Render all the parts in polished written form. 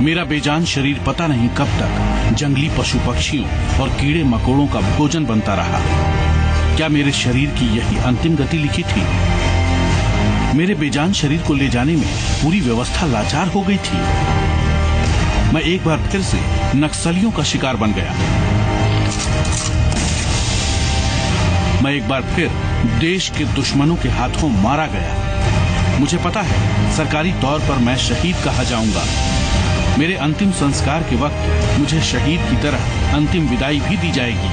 मेरा बेजान शरीर पता नहीं कब तक जंगली पशु पक्षियों और कीड़े मकोड़ों का भोजन बनता रहा। क्या मेरे शरीर की यही अंतिम गति लिखी थी? मेरे बेजान शरीर को ले जाने में पूरी व्यवस्था लाचार हो गई थी। मैं एक बार फिर से नक्सलियों का शिकार बन गया। मैं एक बार फिर देश के दुश्मनों के हाथों मारा गया। मुझे पता है सरकारी तौर पर मैं शहीद कहा जाऊंगा। मेरे अंतिम संस्कार के वक्त मुझे शहीद की तरह अंतिम विदाई भी दी जाएगी।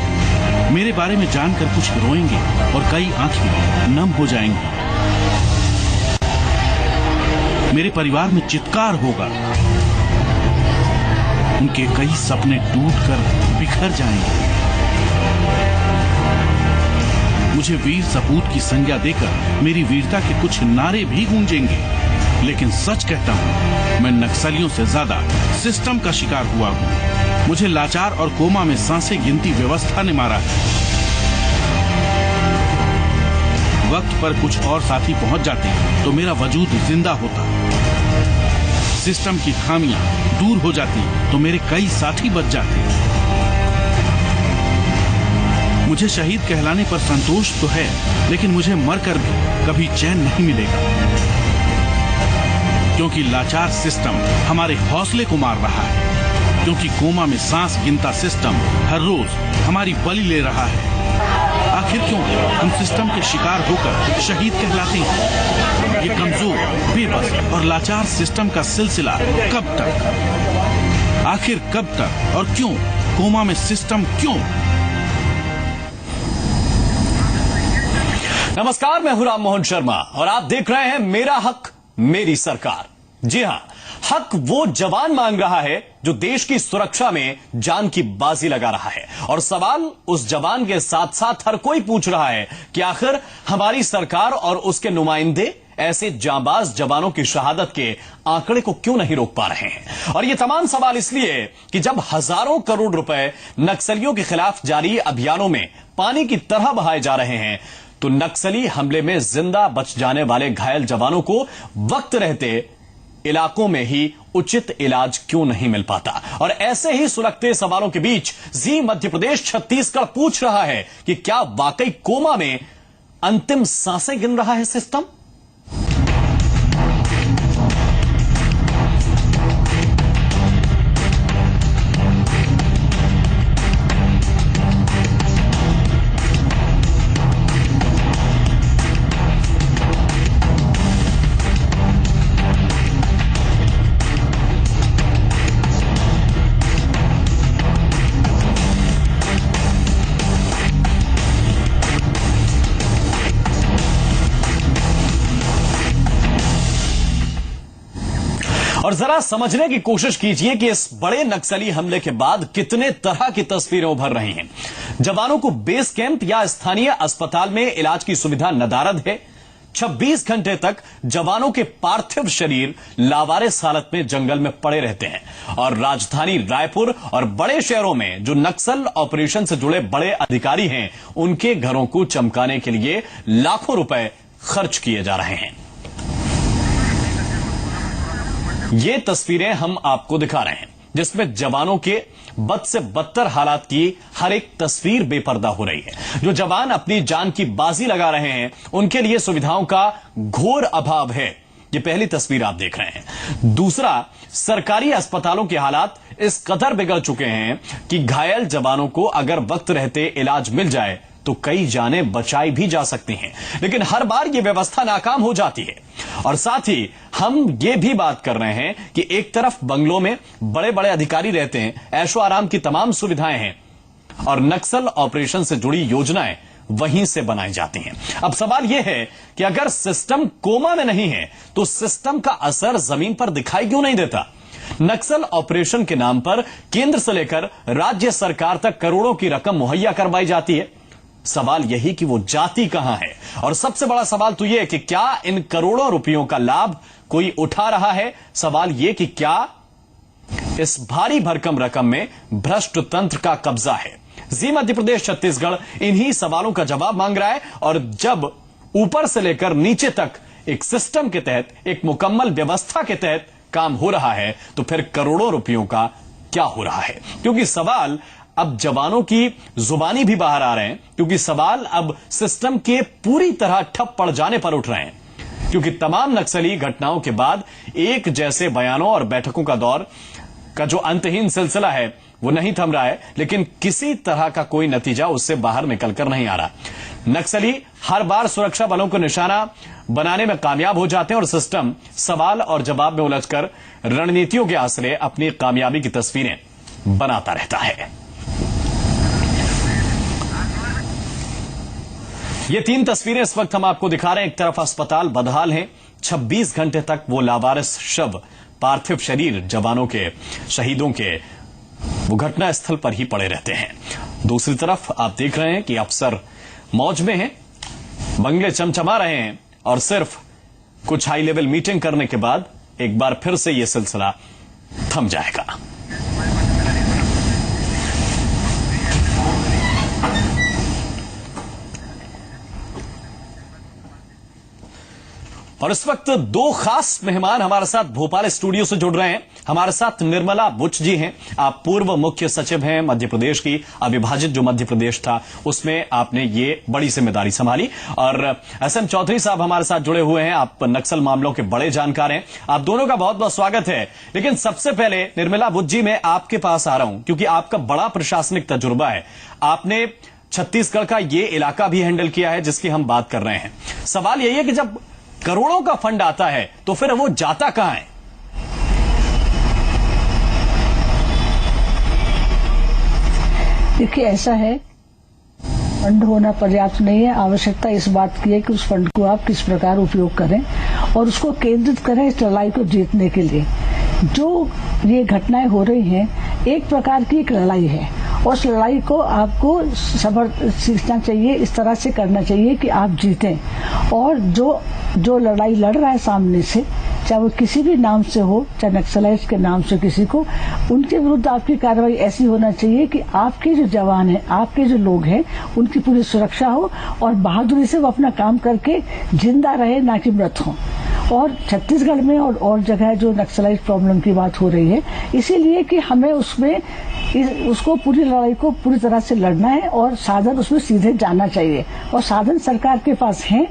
मेरे बारे में जानकर कुछ रोएंगे और कई आंखें नम हो जाएंगी। मेरे परिवार में चित्कार होगा। उनके कई सपने टूटकर बिखर जाएंगे। मुझे वीर सपूत की संज्ञा देकर मेरी वीरता के कुछ नारे भी गूंजेंगे। लेकिन सच कहता हूँ, मैं नक्सलियों से ज्यादा सिस्टम का शिकार हुआ हूँ। मुझे लाचार और कोमा में सांसें गिनती व्यवस्था ने मारा है। वक्त पर कुछ और साथी पहुंच जाते तो मेरा वजूद जिंदा होता। सिस्टम की खामियां दूर हो जाती तो मेरे कई साथी बच जाते। मुझे शहीद कहलाने पर संतोष तो है, लेकिन मुझे मरकर भी कभी चैन नहीं मिलेगा, क्योंकि लाचार सिस्टम हमारे हौसले को मार रहा है। क्योंकि कोमा में सांस गिनता सिस्टम हर रोज हमारी बलि ले रहा है। आखिर क्यों हम सिस्टम के शिकार होकर शहीद कहलाते हैं? ये कमजोर, बेबस और लाचार सिस्टम का सिलसिला कब तक? आखिर कब तक और क्यों? कोमा में सिस्टम क्यों? नमस्कार, मैं हूं राम मोहन शर्मा और आप देख रहे हैं मेरा हक मेरी सरकार। जी हां, हक वो जवान मांग रहा है जो देश की सुरक्षा में जान की बाजी लगा रहा है। और सवाल उस जवान के साथ साथ हर कोई पूछ रहा है कि आखिर हमारी सरकार और उसके नुमाइंदे ऐसे जांबाज जवानों की शहादत के आंकड़े को क्यों नहीं रोक पा रहे हैं। और ये तमाम सवाल इसलिए कि जब हजारों करोड़ रुपए नक्सलियों के खिलाफ जारी अभियानों में पानी की तरह बहाए जा रहे हैं, तो नक्सली हमले में जिंदा बच जाने वाले घायल जवानों को वक्त रहते इलाकों में ही उचित इलाज क्यों नहीं मिल पाता। और ऐसे ही सुलगते सवालों के बीच जी मध्य प्रदेश छत्तीसगढ़ पूछ रहा है कि क्या वाकई कोमा में अंतिम सांसें गिन रहा है सिस्टम? और जरा समझने की कोशिश कीजिए कि इस बड़े नक्सली हमले के बाद कितने तरह की तस्वीरें उभर रही हैं। जवानों को बेस कैंप या स्थानीय अस्पताल में इलाज की सुविधा नदारद है। 26 घंटे तक जवानों के पार्थिव शरीर लावारिस हालत में जंगल में पड़े रहते हैं। और राजधानी रायपुर और बड़े शहरों में जो नक्सल ऑपरेशन से जुड़े बड़े अधिकारी हैं, उनके घरों को चमकाने के लिए लाखों रुपए खर्च किए जा रहे हैं। ये तस्वीरें हम आपको दिखा रहे हैं, जिसमें जवानों के बद से बदतर हालात की हर एक तस्वीर बेपर्दा हो रही है। जो जवान अपनी जान की बाजी लगा रहे हैं, उनके लिए सुविधाओं का घोर अभाव है। ये पहली तस्वीर आप देख रहे हैं। दूसरा, सरकारी अस्पतालों के हालात इस कदर बिगड़ चुके हैं कि घायल जवानों को अगर वक्त रहते इलाज मिल जाए तो कई जानें बचाई भी जा सकती हैं, लेकिन हर बार यह व्यवस्था नाकाम हो जाती है। और साथ ही हम ये भी बात कर रहे हैं कि एक तरफ बंगलों में बड़े बड़े अधिकारी रहते हैं, ऐशो आराम की तमाम सुविधाएं हैं, और नक्सल ऑपरेशन से जुड़ी योजनाएं वहीं से बनाई जाती हैं। अब सवाल यह है कि अगर सिस्टम कोमा में नहीं है तो सिस्टम का असर जमीन पर दिखाई क्यों नहीं देता? नक्सल ऑपरेशन के नाम पर केंद्र से लेकर राज्य सरकार तक करोड़ों की रकम मुहैया करवाई जाती है। सवाल यही कि वो जाती कहां है? और सबसे बड़ा सवाल तो यह कि क्या इन करोड़ों रुपयों का लाभ कोई उठा रहा है? सवाल यह कि क्या इस भारी भरकम रकम में भ्रष्ट तंत्र का कब्जा है? जी मध्य प्रदेश छत्तीसगढ़ इन्हीं सवालों का जवाब मांग रहा है। और जब ऊपर से लेकर नीचे तक एक सिस्टम के तहत, एक मुकम्मल व्यवस्था के तहत काम हो रहा है तो फिर करोड़ों रुपयों का क्या हो रहा है? क्योंकि सवाल अब जवानों की जुबानी भी बाहर आ रहे हैं, क्योंकि सवाल अब सिस्टम के पूरी तरह ठप पड़ जाने पर उठ रहे हैं। क्योंकि तमाम नक्सली घटनाओं के बाद एक जैसे बयानों और बैठकों का दौर का जो अंतहीन सिलसिला है वो नहीं थम रहा है, लेकिन किसी तरह का कोई नतीजा उससे बाहर निकलकर नहीं आ रहा। नक्सली हर बार सुरक्षा बलों को निशाना बनाने में कामयाब हो जाते हैं और सिस्टम सवाल और जवाब में उलझकर रणनीतियों के आसरे अपनी कामयाबी की तस्वीरें बनाता रहता है। ये 3 तस्वीरें इस वक्त हम आपको दिखा रहे हैं। एक तरफ अस्पताल बदहाल है, 26 घंटे तक वो लावारिस शव, पार्थिव शरीर जवानों के, शहीदों के वो घटना स्थल पर ही पड़े रहते हैं। दूसरी तरफ आप देख रहे हैं कि अफसर मौज में हैं, बंगले चमचमा रहे हैं और सिर्फ कुछ हाई लेवल मीटिंग करने के बाद एक बार फिर से यह सिलसिला थम जाएगा। और इस वक्त 2 खास मेहमान हमारे साथ भोपाल स्टूडियो से जुड़ रहे हैं। हमारे साथ निर्मला बुच जी हैं। आप पूर्व मुख्य सचिव हैं मध्य प्रदेश की। अविभाजित जो मध्य प्रदेश था उसमें आपने ये बड़ी जिम्मेदारी संभाली। और एसएम चौधरी साहब हमारे साथ जुड़े हुए हैं। आप नक्सल मामलों के बड़े जानकार हैं। आप दोनों का बहुत बहुत स्वागत है। लेकिन सबसे पहले निर्मला बुच जी, मैं आपके पास आ रहा हूं क्योंकि आपका बड़ा प्रशासनिक तजुर्बा है। आपने छत्तीसगढ़ का ये इलाका भी हैंडल किया है जिसकी हम बात कर रहे हैं। सवाल यही है कि जब करोड़ों का फंड आता है तो फिर वो जाता कहां है? देखिए, ऐसा है, फंड होना पर्याप्त नहीं है। आवश्यकता इस बात की है कि उस फंड को आप किस प्रकार उपयोग करें और उसको केंद्रित करें इस लड़ाई को जीतने के लिए। जो ये घटनाएं हो रही हैं, एक प्रकार की एक लड़ाई है और उस लड़ाई को आपको सब्र सीखना चाहिए, इस तरह से करना चाहिए कि आप जीतें। और जो लड़ाई लड़ रहा है सामने से, चाहे वो किसी भी नाम से हो, चाहे नक्सलाइट के नाम से किसी को, उनके विरुद्ध आपकी कार्रवाई ऐसी होना चाहिए कि आपके जो जवान हैं, आपके जो लोग हैं, उनकी पूरी सुरक्षा हो और बहादुरी से वो अपना काम करके जिंदा रहे, ना कि मृत हो। और छत्तीसगढ़ में और जगह जो नक्सलाइट प्रॉब्लम की बात हो रही है, इसीलिए कि हमें उसको पूरी लड़ाई को पूरी तरह से लड़ना है और साधन उसमें सीधे जाना चाहिए। और साधन सरकार के पास हैं,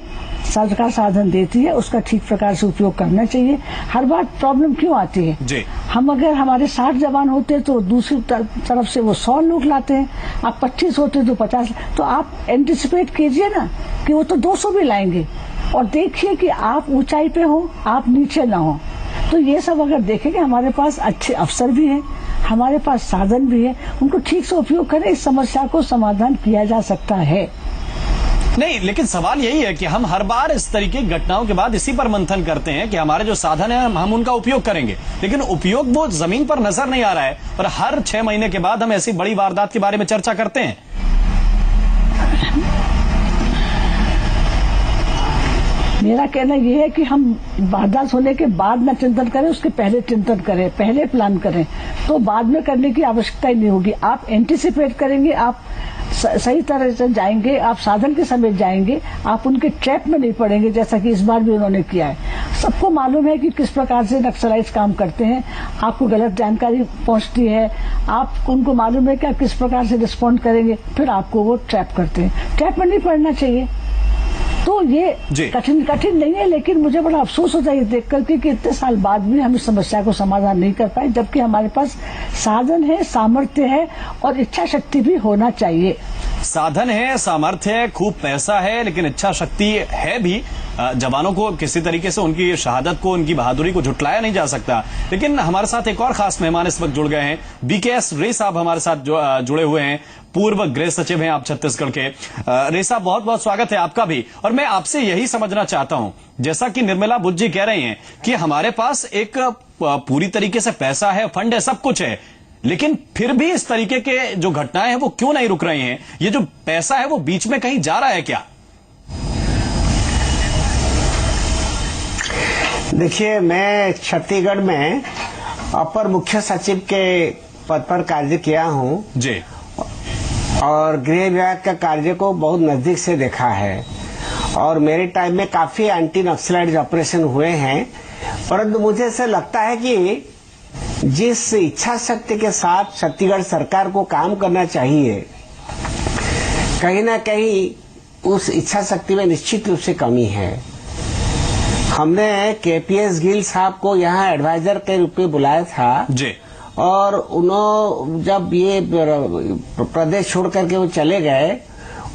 सरकार साधन देती है, उसका ठीक प्रकार से उपयोग करना चाहिए। हर बार प्रॉब्लम क्यों आती है जी? हम अगर हमारे 60 जवान होते तो दूसरी तरफ से वो 100 लोग लाते हैं। आप 25 होते तो 50। तो आप एंटिसिपेट कीजिए ना कि वो तो 200 भी लाएंगे और देखिए कि आप ऊंचाई पे हो, आप नीचे ना हो। तो ये सब अगर देखेंगे, हमारे पास अच्छे अफसर भी हैं, हमारे पास साधन भी है, उनको ठीक से उपयोग करें, इस समस्या को समाधान किया जा सकता है। नहीं, लेकिन सवाल यही है कि हम हर बार इस तरीके की घटनाओं के बाद इसी पर मंथन करते हैं कि हमारे जो साधन है हम उनका उपयोग करेंगे, लेकिन उपयोग वो जमीन पर नजर नहीं आ रहा है। और हर 6 महीने के बाद हम ऐसी बड़ी वारदात के बारे में चर्चा करते हैं। मेरा कहना यह है कि हम वारदात होने के बाद न चिंतन करें, उसके पहले चिंतन करें, पहले प्लान करें, तो बाद में करने की आवश्यकता ही नहीं होगी। आप एंटिसिपेट करेंगे, आप सही तरह से जाएंगे, आप साधन के समेत जाएंगे, आप उनके ट्रैप में नहीं पड़ेंगे, जैसा कि इस बार भी उन्होंने किया है। सबको मालूम है कि किस प्रकार से नक्सलाइट्स काम करते हैं। आपको गलत जानकारी पहुंचती है, आप उनको मालूम है कि आप किस प्रकार से रिस्पॉन्ड करेंगे, फिर आपको वो ट्रैप करते हैं। ट्रैप में नहीं पड़ना चाहिए। तो ये कठिन नहीं है, लेकिन मुझे बड़ा अफसोस होता है ये देख करके कि इतने साल बाद भी हम इस समस्या को समाधान नहीं कर पाए, जबकि हमारे पास साधन है, सामर्थ्य है और इच्छा शक्ति भी होना चाहिए। साधन है, सामर्थ्य है, खूब पैसा है, लेकिन इच्छा शक्ति है भी। जवानों को किसी तरीके से उनकी शहादत को, उनकी बहादुरी को झुटलाया नहीं जा सकता। लेकिन हमारे साथ एक और खास मेहमान इस वक्त जुड़ गए हैं। बीकेएस रे साहब हमारे साथ जुड़े हुए हैं। पूर्व गृह सचिव हैं आप छत्तीसगढ़ के। रे साहब, बहुत बहुत स्वागत है आपका भी। और मैं आपसे यही समझना चाहता हूं, जैसा कि निर्मला बुच जी कह रही हैं कि हमारे पास एक पूरी तरीके से पैसा है, फंड है, सब कुछ है, लेकिन फिर भी इस तरीके के जो घटनाएं हैं वो क्यों नहीं रुक रही हैं? ये जो पैसा है वो बीच में कहीं जा रहा है क्या? देखिए, मैं छत्तीसगढ़ में अपर मुख्य सचिव के पद पर कार्य किया हूँ जी, और गृह विभाग का कार्य को बहुत नजदीक से देखा है। और मेरे टाइम में काफी एंटी नक्सलाइट ऑपरेशन हुए हैं, परंतु मुझे ऐसा लगता है कि जिस इच्छा शक्ति के साथ छत्तीसगढ़ सरकार को काम करना चाहिए, कहीं ना कहीं उस इच्छा शक्ति में निश्चित रूप से कमी है। हमने केपीएस गिल साहब को यहाँ एडवाइजर के रूप में बुलाया था जी, और उन्होंने जब ये प्रदेश छोड़ करके वो चले गए,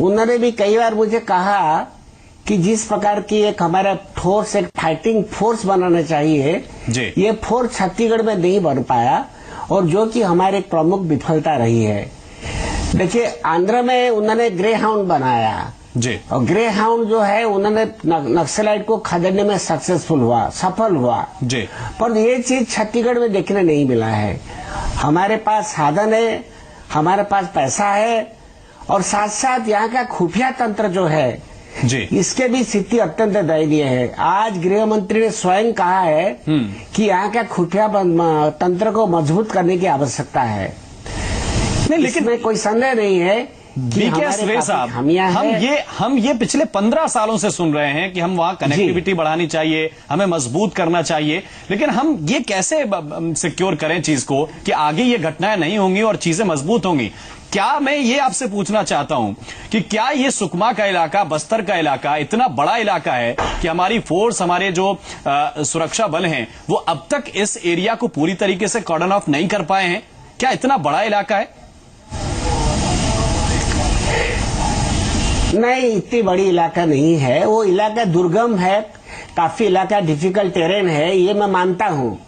उन्होंने भी कई बार मुझे कहा कि जिस प्रकार की एक हमारा फोर्स, एक फाइटिंग फोर्स बनाना चाहिए, ये फोर्स छत्तीसगढ़ में नहीं बन पाया, और जो कि हमारी एक प्रमुख विफलता रही है। देखिए, आंध्र में उन्होंने ग्रे हाउंड बनाया जी, और ग्रे हाउंड जो है उन्होंने नक्सलाइट को खदेड़ने में सफल हुआ जी, पर ये चीज छत्तीसगढ़ में देखने नहीं मिला है। हमारे पास साधन है, हमारे पास पैसा है, और साथ साथ यहाँ का खुफिया तंत्र जो है जी, इसके भी स्थिति अत्यंत दयनीय है। आज गृह मंत्री ने स्वयं कहा है कि यहाँ का खुफिया तंत्र को मजबूत करने की आवश्यकता है। नहीं, लेकिन इसमें कोई संदेह नहीं है बीके साहब, हम ये पिछले 15 सालों से सुन रहे हैं कि हम वहां कनेक्टिविटी बढ़ानी चाहिए, हमें मजबूत करना चाहिए, लेकिन हम ये कैसे सिक्योर करें चीज को कि आगे ये घटनाएं नहीं होंगी और चीजें मजबूत होंगी। क्या मैं ये आपसे पूछना चाहता हूं कि क्या ये सुकमा का इलाका, बस्तर का इलाका इतना बड़ा इलाका है कि हमारी फोर्स, हमारे जो सुरक्षा बल हैं, वो अब तक इस एरिया को पूरी तरीके से कॉर्डन ऑफ नहीं कर पाए हैं? क्या इतना बड़ा इलाका है? नहीं, इतनी बड़ी इलाका नहीं है। वो इलाका दुर्गम है, काफी इलाका डिफिकल्ट टेरेन है, ये मैं मानता हूँ,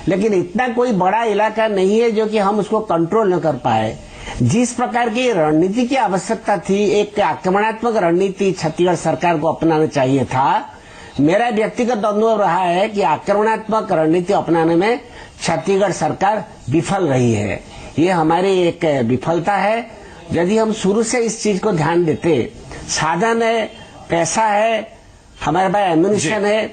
लेकिन इतना कोई बड़ा इलाका नहीं है जो कि हम उसको कंट्रोल न कर पाए। जिस प्रकार की रणनीति की आवश्यकता थी, एक आक्रमणात्मक रणनीति छत्तीसगढ़ सरकार को अपनाना चाहिए था। मेरा व्यक्तिगत अनुभव रहा है कि आक्रमणात्मक रणनीति अपनाने में छत्तीसगढ़ सरकार विफल रही है। ये हमारी एक विफलता है। यदि हम शुरू से इस चीज को ध्यान देते, साधन है, पैसा है, हमारे पास एम्यूनिशन है,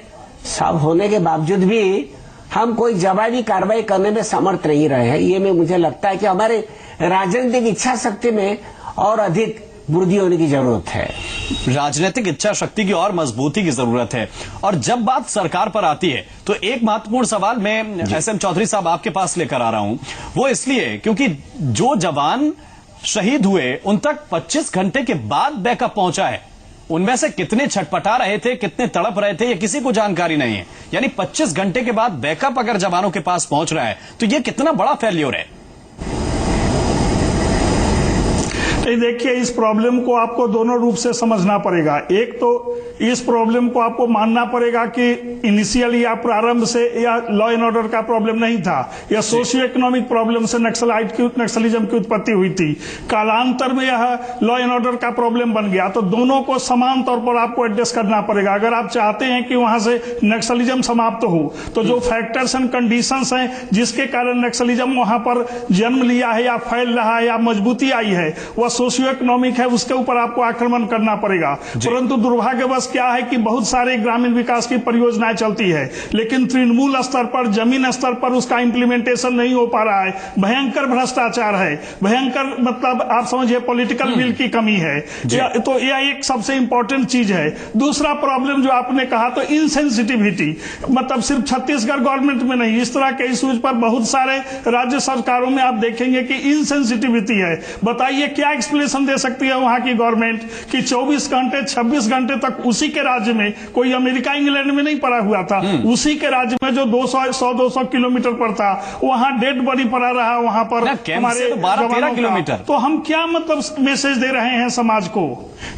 सब होने के बावजूद भी हम कोई जवाबी कार्रवाई करने में समर्थ नहीं रहे हैं। ये में मुझे लगता है कि हमारे राजनीतिक इच्छा शक्ति में और अधिक वृद्धि होने की जरूरत है। राजनीतिक इच्छा शक्ति की और मजबूती की जरूरत है। और जब बात सरकार पर आती है तो एक महत्वपूर्ण सवाल मैं एसएम चौधरी साहब आपके पास लेकर आ रहा हूं, वो इसलिए क्योंकि जो जवान शहीद हुए उन तक 25 घंटे के बाद बैकअप पहुंचा है। उनमें से कितने छटपटा रहे थे, कितने तड़प रहे थे, ये किसी को जानकारी नहीं है। यानी 25 घंटे के बाद बैकअप अगर जवानों के पास पहुंच रहा है तो ये कितना बड़ा फेल्योर है। देखिए, इस प्रॉब्लम को आपको दोनों रूप से समझना पड़ेगा। एक तो इस प्रॉब्लम को आपको मानना पड़ेगा कि इनिशियली या प्रारंभ से या लॉ एंड ऑर्डर का प्रॉब्लम नहीं था, या सोशियो इकोनॉमिक प्रॉब्लम से नक्सलिज्म की उत्पत्ति हुई थी। कालांतर में यह लॉ एंड ऑर्डर का प्रॉब्लम बन गया। तो दोनों को समान तौर पर आपको एडजस्ट करना पड़ेगा। अगर आप चाहते हैं कि वहां से नक्सलिज्म समाप्त हो, तो जो फैक्टर्स एंड कंडीशंस हैं जिसके कारण नक्सलिज्म वहां पर जन्म लिया है या फैल रहा है या मजबूती आई है, वह सोशियो इकोनॉमिक है, उसके ऊपर आपको आक्रमण करना पड़ेगा। परंतु दुर्भाग्यवश क्या है कि बहुत सारे ग्रामीण विकास की परियोजनाएं चलती है, लेकिन तृणमूल स्तर पर, जमीन स्तर पर उसका इंप्लीमेंटेशन नहीं हो पा रहा है। भयंकर भ्रष्टाचार है, भयंकर मतलब आप समझिए पॉलिटिकल विल की कमी है। तो यह एक सबसे इंपॉर्टेंट चीज है। दूसरा प्रॉब्लम जो आपने कहा, तो इनसेंसिटिविटी, मतलब सिर्फ छत्तीसगढ़ गवर्नमेंट में नहीं, इस तरह के इश्यूज पर बहुत सारे राज्य सरकारों में आप देखेंगे कि इनसेंसिटिविटी है। बताइए क्या एक्सप्लेनेशन दे सकती है वहां की गवर्नमेंट कि 24 घंटे 26 घंटे तक उसी के राज्य में, कोई अमेरिका इंग्लैंड में नहीं पड़ा हुआ था, उसी के राज्य में जो 100-200 किलोमीटर पर था, वहां डेड बॉडी पड़ा रहा, वहां पर हमारे 12-13 किलोमीटर। तो हम क्या मतलब मैसेज दे रहे हैं समाज को?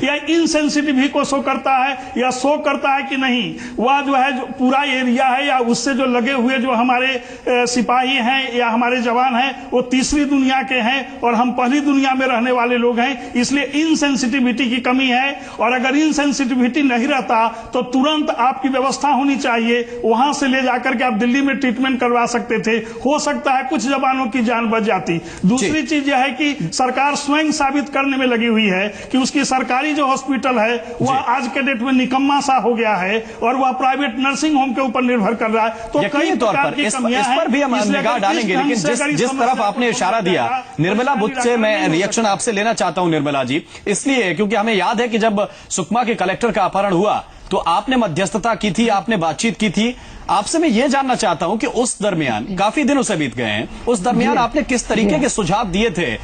या इनसेंसिटिव ही को शो करता है या शो करता है कि नहीं, वह जो है जो पूरा एरिया है या उससे जो लगे हुए जो हमारे सिपाही हैं या हमारे जवान हैं, वो तीसरी दुनिया के हैं और हम पहली दुनिया में रहने वाले लोग हैं। इसलिए इनसेंसिटिविटी की कमी है। और अगर इनसेंसिटिविटी नहीं रहता तो तुरंत आपकी व्यवस्था होनी चाहिए, वहां से ले जाकर के आप दिल्ली में ट्रीटमेंट करवा सकते थे, हो सकता है कुछ जवानों की जान बच जाती। दूसरी चीज यह है कि सरकार स्वयं साबित करने में लगी हुई है कि उसकी सरकारी जो हॉस्पिटल है वह आज के डेट में निकम्मा सा हो गया है और वह प्राइवेट नर्सिंग होम के ऊपर निर्भर कर रहा है। तो कई तौर पर इस पर भी हम निगाह डालेंगे, लेकिन जिस तरफ आपने इशारा दिया, निर्मला बुद्ध से मैं रिएक्शन आपसे लेना चाहता हूं। निर्मला जी, इसलिए क्योंकि हमें याद है कि जब सुकमा के कलेक्टर का अपहरण हुआ तो आपने मध्यस्थता की थी, आपने बातचीत की थी। आपसे मैं ये जानना चाहता हूं कि उस दरमियान काफी दिनों से बीत गए हैं, उस दरमियान आपने किस तरीके के सुझाव दिए थे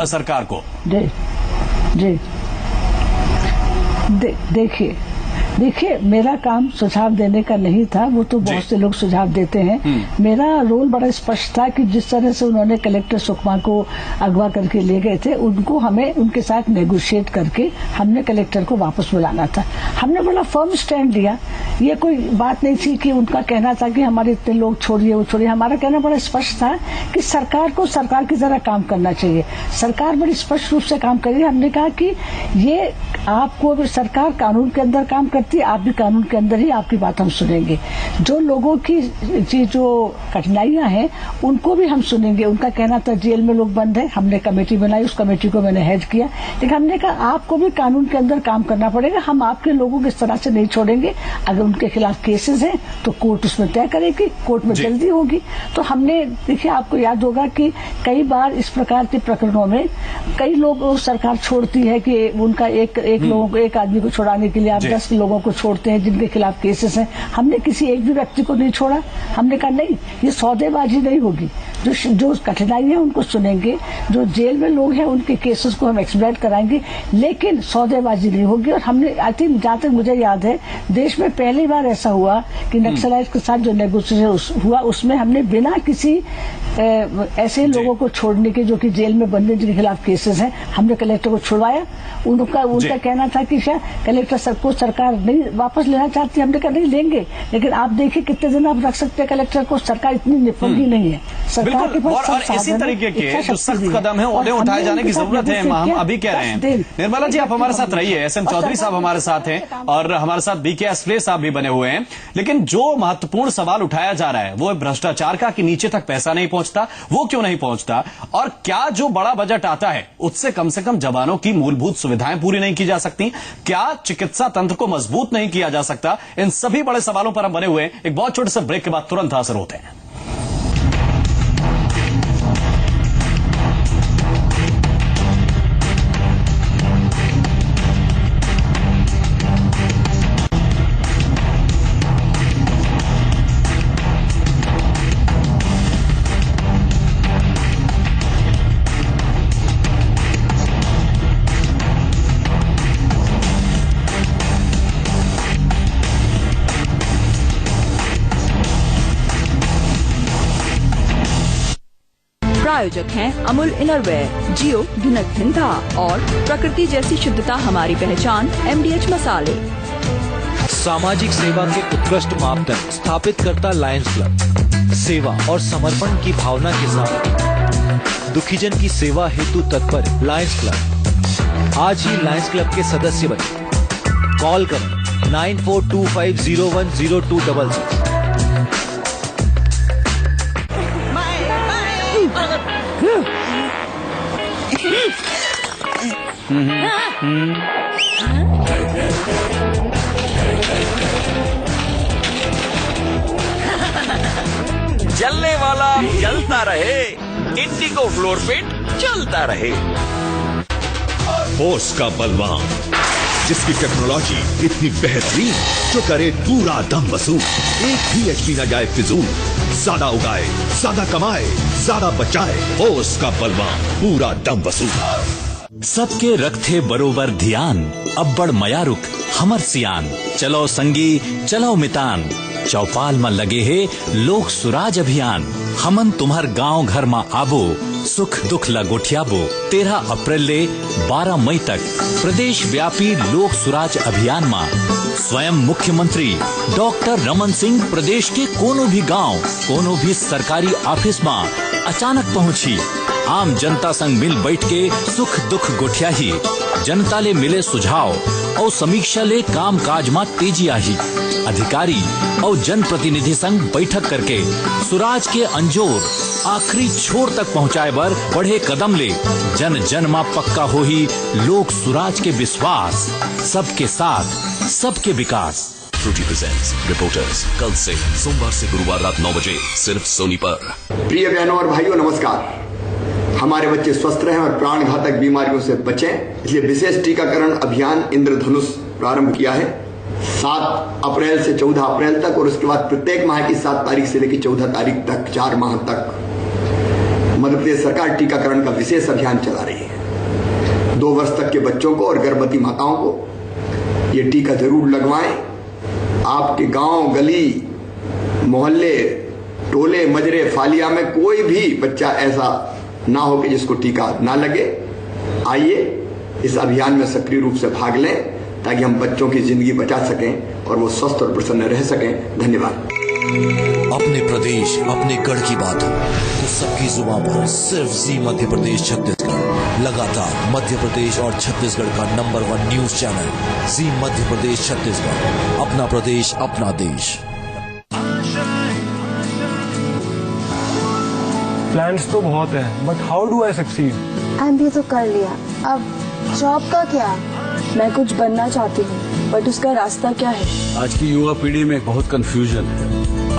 सरकार को? जी देखिए मेरा काम सुझाव देने का नहीं था, वो तो बहुत से लोग सुझाव देते हैं। मेरा रोल बड़ा स्पष्ट था कि जिस तरह से उन्होंने कलेक्टर सुकमा को अगवा करके ले गए थे, उनको हमें उनके साथ नेगोशिएट करके हमने कलेक्टर को वापस बुलाना था। हमने बड़ा फर्म स्टैंड लिया। ये कोई बात नहीं थी कि उनका कहना था कि हमारे इतने लोग छोड़िए वो छोड़िए। हमारा कहना बड़ा स्पष्ट था कि सरकार को सरकार की तरह काम करना चाहिए। सरकार बड़ी स्पष्ट रूप से काम करिए। हमने कहा कि ये आपको सरकार कानून के अंदर काम करती है, आप भी कानून के अंदर ही आपकी बात हम सुनेंगे। जो लोगों की जो कठिनाइयां हैं उनको भी हम सुनेंगे। उनका कहना था जेल में लोग बंद है, हमने कमेटी बनाई, उस कमेटी को मैंने हेड किया। लेकिन हमने कहा आपको भी कानून के अंदर काम करना पड़ेगा, हम आपके लोगों को इस तरह से नहीं छोड़ेंगे। अगर उनके खिलाफ केसेस हैं तो कोर्ट उसमें तय करेगी, कोर्ट में जल्दी होगी। तो हमने देखिए, आपको याद होगा कि कई बार इस प्रकार के प्रकरणों में कई लोग सरकार छोड़ती है कि उनका एक आदमी को छुड़ाने के लिए आप 10 लोगों को छोड़ते हैं जिनके खिलाफ केसेस हैं। हमने किसी एक भी व्यक्ति को नहीं छोड़ा। हमने कहा नहीं, ये सौदेबाजी नहीं होगी। जो कठिनाई है उनको सुनेंगे, जो जेल में लोग हैं उनके केसेस को हम एक्सप्लेन कराएंगे, लेकिन सौदेबाजी नहीं होगी। और हमने आई थिंक, जहां तक मुझे याद है, देश में पहली बार ऐसा हुआ कि नक्सलाइट के साथ जो नेगोशिएशन हुआ उसमें हमने बिना किसी ऐसे लोगों को छोड़ने के जो कि जेल में बंद जिनके खिलाफ केसेस हैं, हमने कलेक्टर को छुड़वाया। उनका कहना था कि शायद कलेक्टर को सरकार नहीं वापस लेना चाहती। हमने कहा नहीं लेंगे, लेकिन आप देखिए कितने दिन आप रख सकते हैं कलेक्टर को। सरकार इतनी निपुणी नहीं है। सरकार के पास और इसी तरीके के जो सख्त कदम है उन्हें उठाए जाने की जरूरत है। हम अभी कह रहे हैं, निर्मला जी आप हमारे साथ रहिए, SM चौधरी साहब हमारे साथ हैं और हमारे साथ BK एस्प्रे साहब भी बने हुए हैं। लेकिन जो महत्वपूर्ण सवाल उठाया जा रहा है वो भ्रष्टाचार का, कि नीचे तक पैसा नहीं पहुंचता। वो क्यों नहीं पहुंचता, और क्या जो बड़ा बजट आता है उससे कम से कम जवानों की मूलभूत सुविधाएं पूरी नहीं की जा सकती? क्या चिकित्सा तंत्र को मजबूत नहीं किया जा सकता? इन सभी बड़े सवालों पर हम बने हुए हैं। एक बहुत छोटे से ब्रेक के बाद तुरंत हाजिर होते हैं। प्रायोजक हैं अमूल इनरवेयर, जियो ढिनक धिंधा और प्रकृति जैसी शुद्धता हमारी पहचान MDH मसाले। सामाजिक सेवा के उत्कृष्ट मापदंड स्थापित करता लायंस क्लब सेवा और समर्पण की भावना के साथ दुखीजन की सेवा हेतु तत्पर लायंस क्लब। आज ही लायंस क्लब के सदस्य बने। कॉल करें 9425010266। जलने वाला जलता रहे, इंडिगो फ्लोर पेंट चलता रहे। बोस का बलवान, जिसकी टेक्नोलॉजी इतनी बेहतरीन जो करे पूरा दम वसूल। एक भी HP न जाए फिजूल, ज्यादा उगाए, ज्यादा कमाए, ज्यादा बचाए। बोस का बलवान, पूरा दम वसूल। सबके रखते बरोबर ध्यान, अब्बड़ मया रुख हमर सियान। चलो संगी चलो मितान, चौपाल में लगे है लोक सुराज अभियान। हमन तुम्हार गांव घर में आबो, सुख दुख लगोठियाबो। 13 अप्रैल ले 12 मई तक प्रदेश व्यापी लोक सुराज अभियान में स्वयं मुख्यमंत्री डॉक्टर रमन सिंह प्रदेश के कोनो भी गांव, कोनो भी सरकारी ऑफिस में अचानक पहुंची। आम जनता संग मिल बैठ के सुख दुख गोठिया ही। जनता ले मिले सुझाव और समीक्षा ले काम काज में तेजी आही। अधिकारी और जनप्रतिनिधि संग बैठक करके सुराज के अंजोर आखिरी छोर तक पहुँचाए बर बढ़े कदम ले। जन जन में पक्का हो ही लोक सुराज के विश्वास। सबके साथ सबके विकास। फ्रूटी प्रेजेंट्स रिपोर्टर्स, कल से सोमवार से गुरुवार रात 9 बजे सिर्फ सोनी पर। प्रिय बहनों और भाइयों नमस्कार। हमारे बच्चे स्वस्थ रहें और प्राण घातक बीमारियों से बचें, इसलिए विशेष टीकाकरण अभियान इंद्रधनुष प्रारंभ किया है। 7 अप्रैल से 14 अप्रैल तक और उसके बाद प्रत्येक माह की 7 तारीख से लेकर 14 तारीख तक 4 माह तक मध्य प्रदेश सरकार टीकाकरण का विशेष अभियान चला रही है। 2 वर्ष तक के बच्चों को और गर्भवती माताओं को ये टीका जरूर लगवाएं। आपके गांव, गली, मोहल्ले, टोले, मजरे, फालिया में कोई भी बच्चा ऐसा ना हो कि जिसको टीका ना लगे। आइए इस अभियान में सक्रिय रूप से भाग लें ताकि हम बच्चों की जिंदगी बचा सकें और वो स्वस्थ और प्रसन्न रह सकें। धन्यवाद। अपने प्रदेश अपने गढ़ की बात हो तो सबकी जुबान पर सिर्फ जी मध्य प्रदेश छत्तीसगढ़। लगातार मध्य प्रदेश और छत्तीसगढ़ का नंबर 1 न्यूज चैनल जी मध्य प्रदेश छत्तीसगढ़। अपना प्रदेश अपना देश। प्लान्स तो बहुत हैं, but how do I succeed? MBA तो कर लिया, अब जॉब का क्या? मैं कुछ बनना चाहती हूँ, बट उसका रास्ता क्या है? आज की युवा पीढ़ी में बहुत कंफ्यूजन है।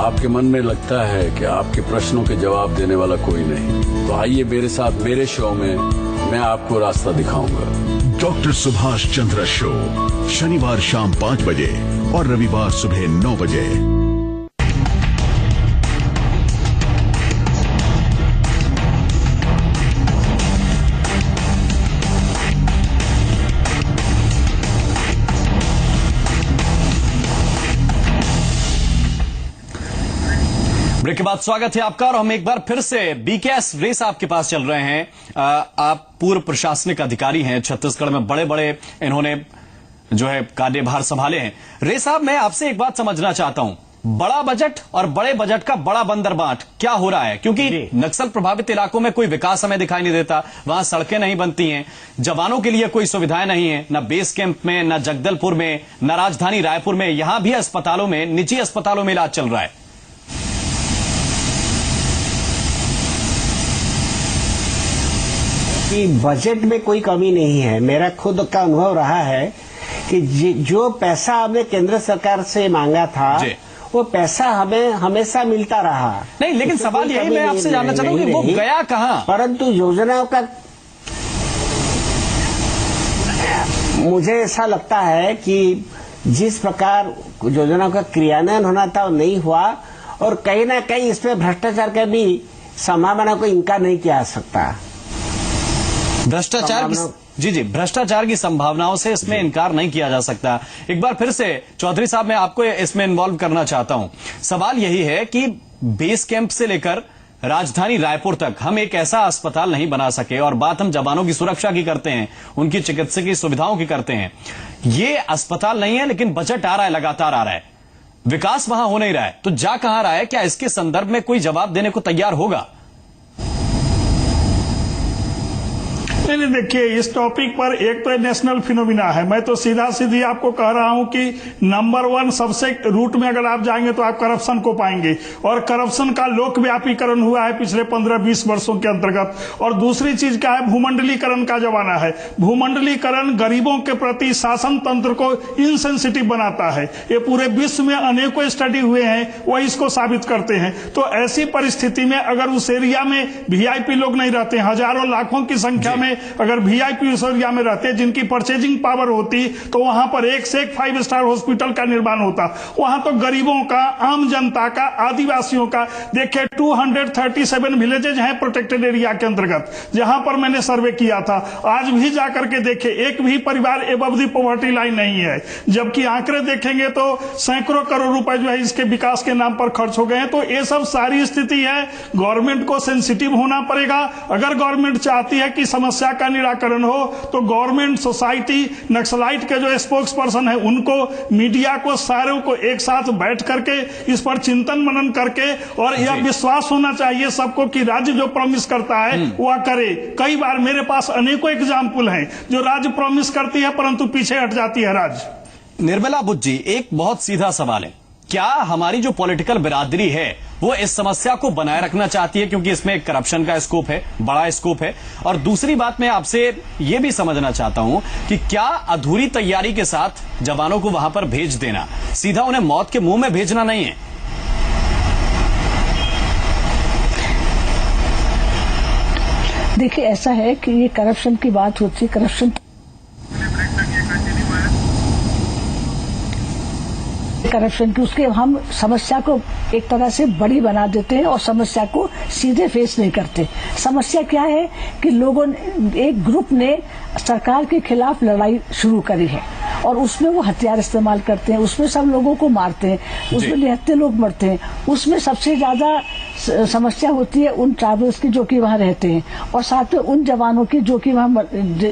आपके मन में लगता है कि आपके प्रश्नों के जवाब देने वाला कोई नहीं, तो आइए मेरे साथ मेरे शो में मैं आपको रास्ता दिखाऊंगा। डॉक्टर सुभाष चंद्र शो शनिवार शाम 5 बजे और रविवार सुबह 9 बजे। ब्रेक के बाद स्वागत है आपका और हम एक बार फिर से बीकेएस रे साहब के पास चल रहे हैं। आप पूर्व प्रशासनिक अधिकारी हैं, छत्तीसगढ़ में बड़े बड़े इन्होंने जो है कार्यभार संभाले हैं। रे साहब, मैं आपसे एक बात समझना चाहता हूं, बड़ा बजट और बड़े बजट का बड़ा बंदरबाट क्या हो रहा है? क्योंकि नक्सल प्रभावित इलाकों में कोई विकास हमें दिखाई नहीं देता, वहां सड़कें नहीं बनती हैं, जवानों के लिए कोई सुविधाएं नहीं है, न बेस कैंप में, न जगदलपुर में, न राजधानी रायपुर में। यहां भी अस्पतालों में, निजी अस्पतालों में इलाज चल रहा है। कि बजट में कोई कमी नहीं है। मेरा खुद का अनुभव रहा है कि जो पैसा हमने केंद्र सरकार से मांगा था वो पैसा हमें हमेशा मिलता रहा। नहीं, लेकिन सवाल यही मैं आपसे जानना चाहता हूं कि वो गया कहां? परंतु योजनाओं का मुझे ऐसा लगता है कि जिस प्रकार योजनाओं का क्रियान्वयन होना था वो नहीं हुआ और कहीं ना कहीं इसमें भ्रष्टाचार का भी संभावना को इनकार नहीं किया जा सकता। भ्रष्टाचार की संभावनाओं से इसमें इनकार नहीं किया जा सकता। एक बार फिर से चौधरी साहब, मैं आपको इसमें इन्वॉल्व करना चाहता हूं। सवाल यही है कि बेस कैंप से लेकर राजधानी रायपुर तक हम एक ऐसा अस्पताल नहीं बना सके, और बात हम जवानों की सुरक्षा की करते हैं, उनकी चिकित्सकीय सुविधाओं की करते हैं। ये अस्पताल नहीं है, लेकिन बजट आ रहा है, लगातार आ रहा है, विकास वहां हो नहीं रहा है, तो जा कहां रहा है? क्या इसके संदर्भ में कोई जवाब देने को तैयार होगा? नहीं, देखिए, इस टॉपिक पर एक तो नेशनल फिनोमिना है। मैं तो सीधा सीधी आपको कह रहा हूं कि नंबर 1 सबसे रूट में अगर आप जाएंगे तो आप करप्शन को पाएंगे, और करप्शन का लोकव्यापीकरण हुआ है पिछले 15-20 वर्षों के अंतर्गत। और दूसरी चीज क्या है, भूमंडलीकरण का जमाना है। भूमंडलीकरण गरीबों के प्रति शासन तंत्र को इनसेंसिटिव बनाता है। ये पूरे विश्व में अनेकों स्टडी हुए हैं, वह इसको साबित करते हैं। तो ऐसी परिस्थिति में अगर उस एरिया में वीआईपी लोग नहीं रहते, हजारों लाखों की संख्या में अगर वीआईपी उस एरिया में रहते जिनकी परचेजिंग पावर होती, तो वहां पर एक से एक 5 स्टार हॉस्पिटल का निर्माण होता। वहां तो गरीबों का, आम जनता का, आदिवासियों का, देखिए 237 विलेजेज हैं प्रोटेक्टेड एरिया के अंतर्गत, जहां पर मैंने सर्वे किया था। आज भी जाकर के देखे, एक भी परिवार एबव द पॉवर्टी लाइन नहीं है, जबकि आंकड़े देखेंगे तो सैकड़ों करोड़ रुपए जो है इसके विकास के नाम पर खर्च हो गए हैं। तो ये सब सारी स्थिति है, गवर्नमेंट को सेंसिटिव होना पड़ेगा। अगर गवर्नमेंट चाहती है कि समस्या का निराकरण हो, तो गवर्नमेंट, सोसाइटी, नक्सलाइट के जो स्पोक्स पर्सन है उनको, मीडिया को, सारों को एक साथ बैठ करके इस पर चिंतन मनन करके, और यह विश्वास होना चाहिए सबको कि राज्य जो प्रॉमिस करता है वह करे। कई बार मेरे पास अनेकों एग्जाम्पल हैं जो राज्य प्रॉमिस करती है परंतु पीछे हट जाती है राज्य। निर्मला बुद्ध जी, एक बहुत सीधा सवाल है, क्या हमारी जो पॉलिटिकल बिरादरी है वो इस समस्या को बनाए रखना चाहती है, क्योंकि इसमें करप्शन का स्कोप है, बड़ा स्कोप है? और दूसरी बात मैं आपसे ये भी समझना चाहता हूं कि क्या अधूरी तैयारी के साथ जवानों को वहां पर भेज देना, सीधा उन्हें मौत के मुंह में भेजना नहीं है? देखिए, ऐसा है कि ये करप्शन की बात होती है, करप्शन करप्शन की, उसके हम समस्या को एक तरह से बड़ी बना देते हैं और समस्या को सीधे फेस नहीं करते। समस्या क्या है कि लोगों ने, एक ग्रुप ने सरकार के खिलाफ लड़ाई शुरू करी है और उसमें वो हथियार इस्तेमाल करते हैं, उसमें सब लोगों को मारते हैं, उसमें निहत्थे लोग मरते हैं। उसमें सबसे ज्यादा समस्या होती है उन ट्राइबल्स की जो कि वहाँ रहते हैं और साथ में उन जवानों की जो कि वहाँ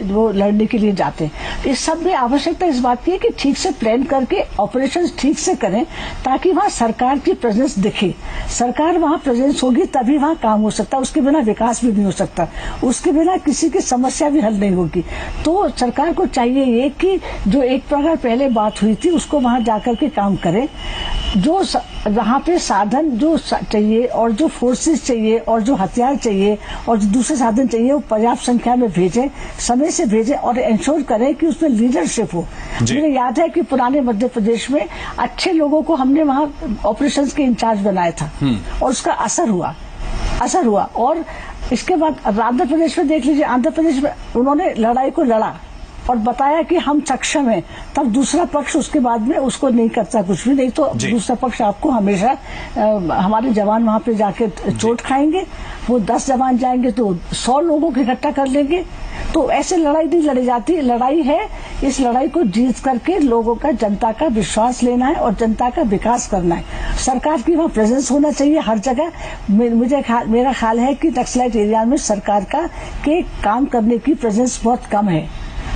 वो लड़ने के लिए जाते हैं। इस सब में आवश्यकता इस बात की है कि ठीक से प्लान करके ऑपरेशंस ठीक से करें ताकि वहाँ सरकार की प्रेजेंस दिखे। सरकार वहाँ प्रेजेंस होगी तभी वहाँ काम हो सकता है, उसके बिना विकास भी नहीं हो सकता, उसके बिना किसी की समस्या भी हल नहीं होगी। तो सरकार को चाहिए ये कि जो एक प्रकार पहले बात हुई थी उसको वहाँ जाकर के काम करें, जो वहाँ पे साधन जो चाहिए और जो फोर्सेस चाहिए और जो हथियार चाहिए और जो दूसरे साधन चाहिए वो पर्याप्त संख्या में भेजें, समय से भेजें और इंश्योर करें कि उसमें लीडरशिप हो। मुझे याद है कि पुराने मध्य प्रदेश में अच्छे लोगों को हमने वहाँ ऑपरेशंस के इंचार्ज बनाया था और उसका असर हुआ। और इसके बाद आंध्र प्रदेश में देख लीजिए, आंध्र प्रदेश में उन्होंने लड़ाई को लड़ा और बताया कि हम सक्षम हैं, तब दूसरा पक्ष उसके बाद में उसको नहीं करता कुछ भी नहीं, तो दूसरा पक्ष आपको हमेशा हमारे जवान वहां पे जाके चोट खाएंगे, वो 10 जवान जाएंगे तो 100 लोगों को इकट्ठा कर लेंगे। तो ऐसे लड़ाई नहीं लड़ी जाती, लड़ाई है इस लड़ाई को जीत करके लोगों का, जनता का विश्वास लेना है और जनता का विकास करना है। सरकार की वहाँ प्रेजेंस होना चाहिए हर जगह। मेरा ख्याल है कि नक्सलाइट एरिया में सरकार के काम करने की प्रेजेंस बहुत कम है,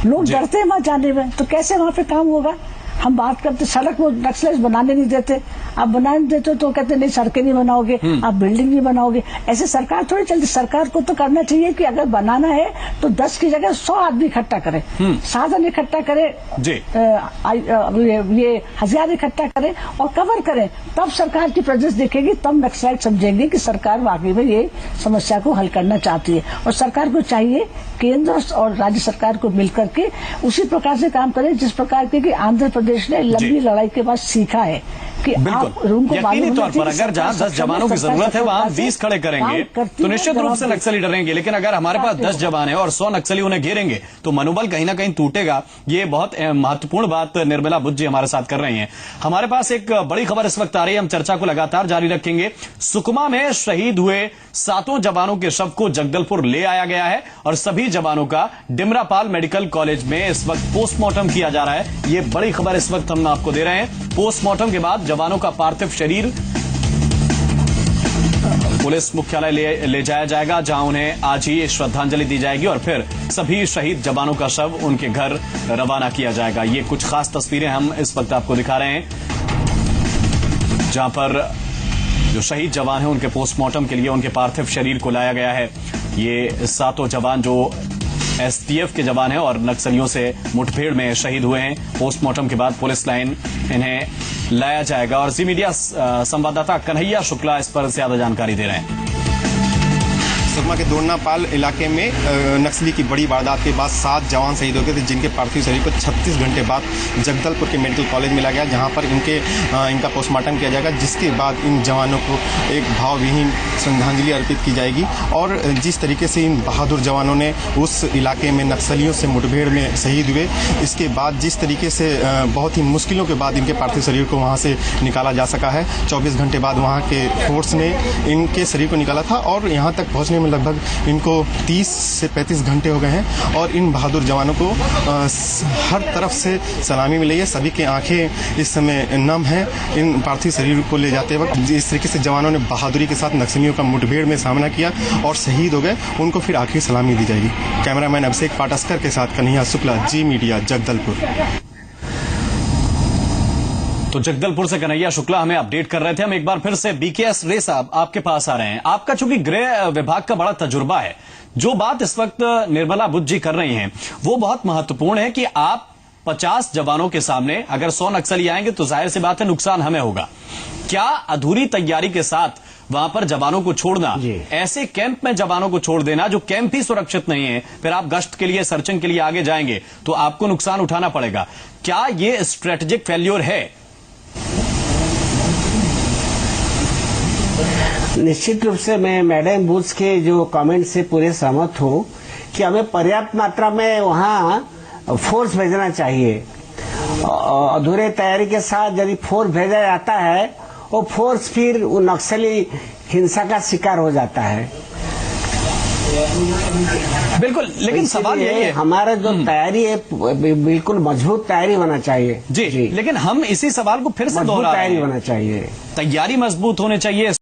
लोग डरते हैं वहां जाने में, तो कैसे वहां पे काम होगा। हम बात करते सड़क वो नक्सलाइट बनाने नहीं देते, आप बनाने देते तो कहते नहीं सड़कें नहीं बनाओगे, आप बिल्डिंग नहीं बनाओगे। ऐसे सरकार थोड़ी चलती। सरकार को तो करना चाहिए कि अगर बनाना है तो 10 की जगह 100 आदमी इकट्ठा करे, साधन इकट्ठा करे, ये हथियार इकट्ठा करे और कवर करें, तब सरकार की प्रेजेंस दिखेगी, तब नक्सलाइट समझेंगे कि सरकार वाकई में ये समस्या को हल करना चाहती है। और सरकार को चाहिए केंद्र और राज्य सरकार को मिलकर के उसी प्रकार से काम करें जिस प्रकार के आंध्र प्रदेश ने लंबी लड़ाई के बाद सीखा है कि यकीनी तौर पर अगर जहां 10 जवानों की जरूरत है वहां 20 खड़े करेंगे तो निश्चित रूप से नक्सली डरेंगे। लेकिन अगर हमारे पास 10 जवान है और 100 नक्सली उन्हें घेरेंगे तो मनोबल कहीं ना कहीं टूटेगा। ये बहुत महत्वपूर्ण बात निर्मला बुद्ध जी हमारे साथ कर रही हैं। हमारे पास एक बड़ी खबर इस वक्त आ रही है, हम चर्चा को लगातार जारी रखेंगे। सुकमा में शहीद हुए 7 जवानों के शव को जगदलपुर ले आया गया है और सभी जवानों का डिमरापाल मेडिकल कॉलेज में इस वक्त पोस्टमार्टम किया जा रहा है। ये बड़ी खबर इस वक्त हम आपको दे रहे हैं। पोस्टमार्टम के बाद जवानों का पार्थिव शरीर पुलिस मुख्यालय ले जाया जाएगा, जहां उन्हें आज ही श्रद्धांजलि दी जाएगी और फिर सभी शहीद जवानों का शव उनके घर रवाना किया जाएगा। ये कुछ खास तस्वीरें हम इस वक्त आपको दिखा रहे हैं, जहां पर जो शहीद जवान हैं उनके पोस्टमार्टम के लिए उनके पार्थिव शरीर को लाया गया है। ये 7 जवान जो एसटीएफ के जवान हैं और नक्सलियों से मुठभेड़ में शहीद हुए हैं। पोस्टमार्टम के बाद पुलिस लाइन इन्हें लाया जाएगा और जी मीडिया संवाददाता कन्हैया शुक्ला इस पर ज्यादा जानकारी दे रहे हैं। सुकमा के दोरनापाल इलाके में नक्सली की बड़ी वारदात के बाद 7 जवान शहीद हो गए थे, जिनके पार्थिव शरीर को 36 घंटे बाद जगदलपुर के मेडिकल कॉलेज में लाया गया, जहां पर इनका पोस्टमार्टम किया जाएगा, जिसके बाद इन जवानों को एक भावविहीन श्रद्धांजलि अर्पित की जाएगी। और जिस तरीके से इन बहादुर जवानों ने उस इलाके में नक्सलियों से मुठभेड़ में शहीद हुए, इसके बाद जिस तरीके से बहुत ही मुश्किलों के बाद इनके पार्थिव शरीर को वहाँ से निकाला जा सका है। 24 घंटे बाद वहाँ के फोर्स ने इनके शरीर को निकाला था और यहाँ तक पहुँचने में लगभग इनको 30 से 35 घंटे हो गए हैं। और इन बहादुर जवानों को हर तरफ से सलामी मिली है, सभी की आंखें इस समय नम हैं इन पार्थिव शरीर को ले जाते वक्त। जिस तरीके से जवानों ने बहादुरी के साथ नक्सलियों का मुठभेड़ में सामना किया और शहीद हो गए, उनको फिर आखिरी सलामी दी जाएगी। कैमरामैन अभिषेक पाटस्कर के साथ कन्हैया शुक्ला, जी मीडिया, जगदलपुर। तो जगदलपुर से कन्हैया शुक्ला हमें अपडेट कर रहे थे। हम एक बार फिर से BKS रे साहब आपके पास आ रहे हैं। आपका चूंकि गृह विभाग का बड़ा तजुर्बा है, जो बात इस वक्त निर्मला बुद्ध जी कर रही हैं वो बहुत महत्वपूर्ण है कि आप 50 जवानों के सामने अगर 100 नक्सली आएंगे तो जाहिर सी बात है नुकसान हमें होगा। क्या अधूरी तैयारी के साथ वहां पर जवानों को छोड़ना, ऐसे कैंप में जवानों को छोड़ देना जो कैंप ही सुरक्षित नहीं है, फिर आप गश्त के लिए, सर्चिंग के लिए आगे जाएंगे तो आपको नुकसान उठाना पड़ेगा, क्या ये स्ट्रेटेजिक फेल्योर है? निश्चित रूप से मैं मैडम बुश के जो कमेंट से पूरे सहमत हूँ कि हमें पर्याप्त मात्रा में वहाँ फोर्स भेजना चाहिए अधूरे तैयारी के साथ यदि फोर्स भेजा जाता है, वो फोर्स फिर वो नक्सली हिंसा का शिकार हो जाता है। बिल्कुल, लेकिन सवाल यही है, हमारा जो तैयारी है बिल्कुल मजबूत तैयारी होना चाहिए। जी, लेकिन हम इसी सवाल को फिर से दोहरा रहे हैं, तैयारी होना चाहिए, तैयारी मजबूत होनी चाहिए।